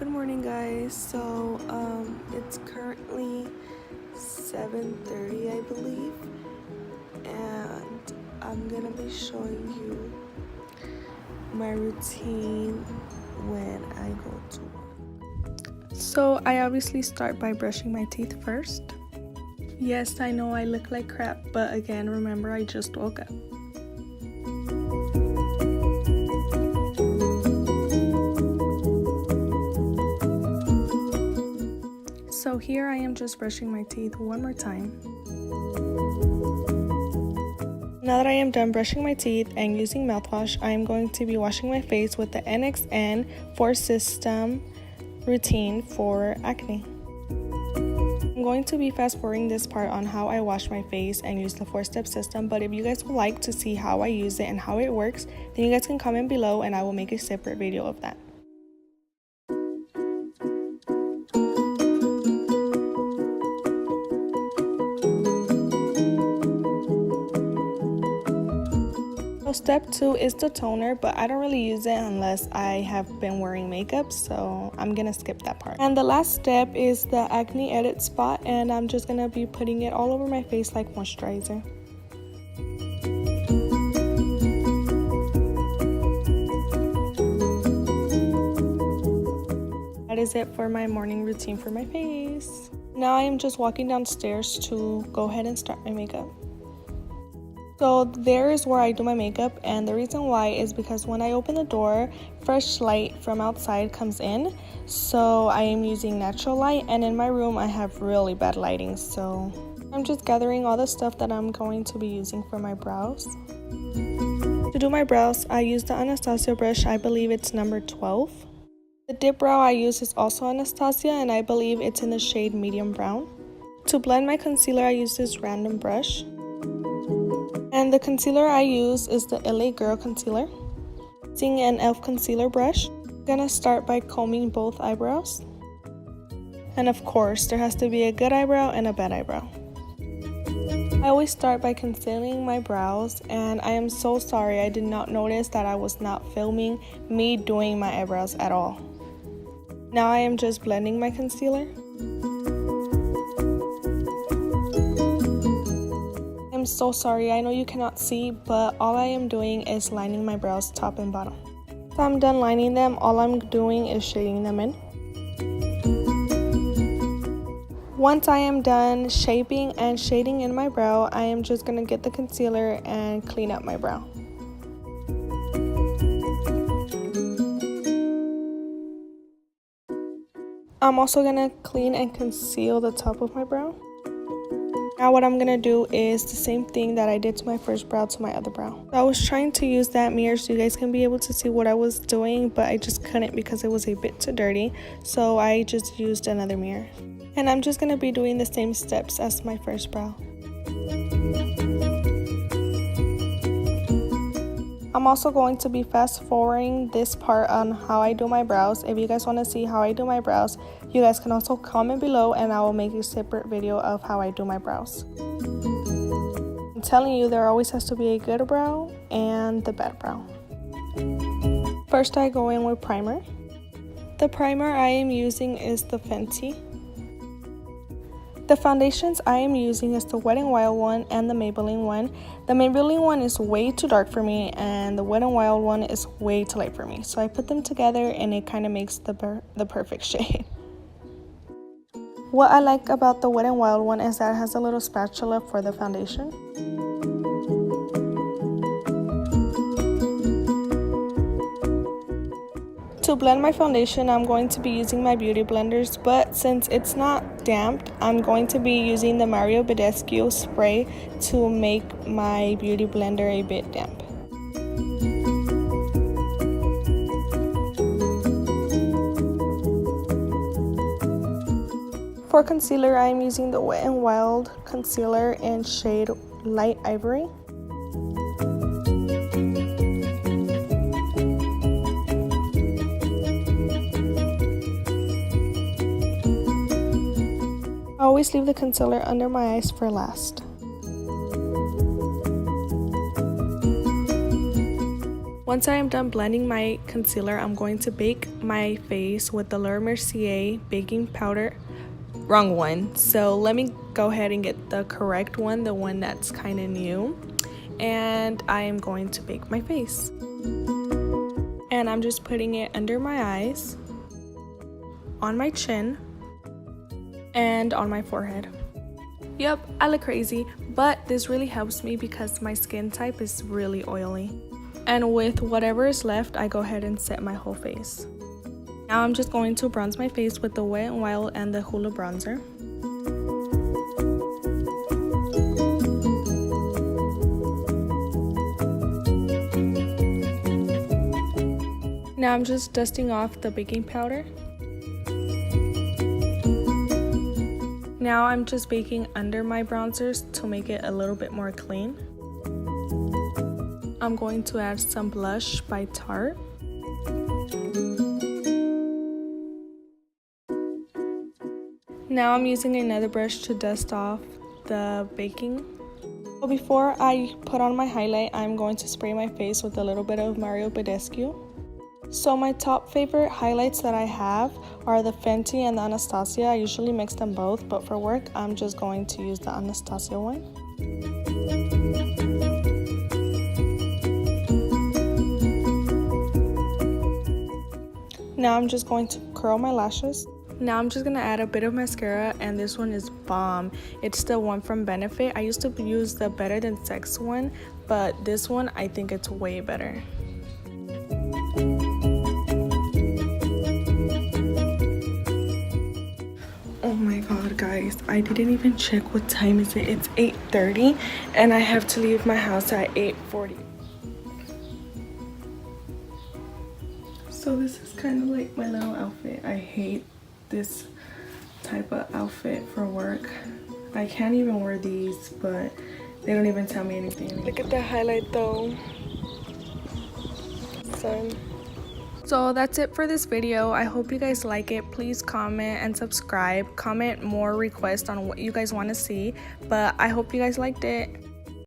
Good morning, guys. So it's currently 7:30, I believe, and I'm gonna be showing you my routine when I go to work. So I obviously start by brushing my teeth first. Yes, I know I look like crap, but again, remember, I just woke up. So here I am just brushing my teeth one more time. Now that I am done brushing my teeth and using mouthwash, I am going to be washing my face with the NXN 4-System routine for acne. I'm going to be fast forwarding this part on how I wash my face and use the 4-step system, but if you guys would like to see how I use it and how it works, then you guys can comment below and I will make a separate video of that. So step 2 is the toner, but I don't really use it unless I have been wearing makeup, so I'm gonna skip that part. And the last step is the acne edit spot, and I'm just gonna be putting it all over my face like moisturizer. That is it for my morning routine for my face. Now I am just walking downstairs to go ahead and start my makeup. So there is where I do my makeup, and the reason why is because when I open the door, fresh light from outside comes in, so I am using natural light, and in my room I have really bad lighting, so I'm just gathering all the stuff that I'm going to be using for my brows. To do my brows, I use the Anastasia brush. I believe it's number 12. The dip brow I use is also Anastasia, and I believe it's in the shade medium brown. To blend my concealer, I use this random brush. And the concealer I use is the LA Girl concealer. Using an e.l.f. concealer brush, I'm gonna start by combing both eyebrows. And of course, there has to be a good eyebrow and a bad eyebrow. I always start by concealing my brows, and I am so sorry I did not notice that I was not filming me doing my eyebrows at all. Now I am just blending my concealer. I'm so sorry, I know you cannot see, but all I am doing is lining my brows top and bottom. So I'm done lining them, all I'm doing is shading them in. Once I am done shaping and shading in my brow, I am just gonna get the concealer and clean up my brow. I'm also gonna clean and conceal the top of my brow. Now what I'm gonna do is the same thing that I did to my first brow to my other brow. I was trying to use that mirror so you guys can be able to see what I was doing, but I just couldn't because it was a bit too dirty, so I just used another mirror. And I'm just gonna be doing the same steps as my first brow. I'm also going to be fast forwarding this part on how I do my brows. If you guys want to see how I do my brows, you guys can also comment below and I will make a separate video of how I do my brows. I'm telling you, there always has to be a good brow and the bad brow. First I go in with primer. The primer I am using is the Fenty. The foundations I am using is the Wet n Wild one and the Maybelline one. The Maybelline one is way too dark for me and the Wet n Wild one is way too light for me. So I put them together and it kind of makes the perfect shade. What I like about the Wet n Wild one is that it has a little spatula for the foundation. To blend my foundation, I'm going to be using my beauty blenders, but since it's not damped, I'm going to be using the Mario Badescu spray to make my beauty blender a bit damp. For concealer, I'm using the Wet n Wild concealer in shade Light Ivory. I always leave the concealer under my eyes for last. Once I am done blending my concealer, I'm going to bake my face with the Laura Mercier baking powder. Wrong one. So let me go ahead and get the correct one, the one that's kind of new. And I am going to bake my face. And I'm just putting it under my eyes, on my chin, and on my forehead. Yep, I look crazy, but this really helps me because my skin type is really oily. And with whatever is left, I go ahead and set my whole face. Now I'm just going to bronze my face with the Wet n Wild and the Hoola bronzer. Now I'm just dusting off the baking powder. Now I'm just baking under my bronzers to make it a little bit more clean. I'm going to add some blush by Tarte. Now I'm using another brush to dust off the baking. So before I put on my highlight, I'm going to spray my face with a little bit of Mario Badescu. So my top favorite highlights that I have are the Fenty and the Anastasia. I usually mix them both, but for work, I'm just going to use the Anastasia one. Now I'm just going to curl my lashes. Now I'm just going to add a bit of mascara, and this one is bomb. It's the one from Benefit. I used to use the Better Than Sex one, but this one, I think it's way better. Oh my god, guys, I didn't even check what time is it. It's 8:30 and I have to leave my house at 8:40. So this is kind of like my little outfit. I hate this type of outfit for work. I can't even wear these, but they don't even tell me anything. Look at the highlight though. So that's it for this video. I hope you guys like it. Please comment and subscribe. Comment more requests on what you guys want to see. But I hope you guys liked it.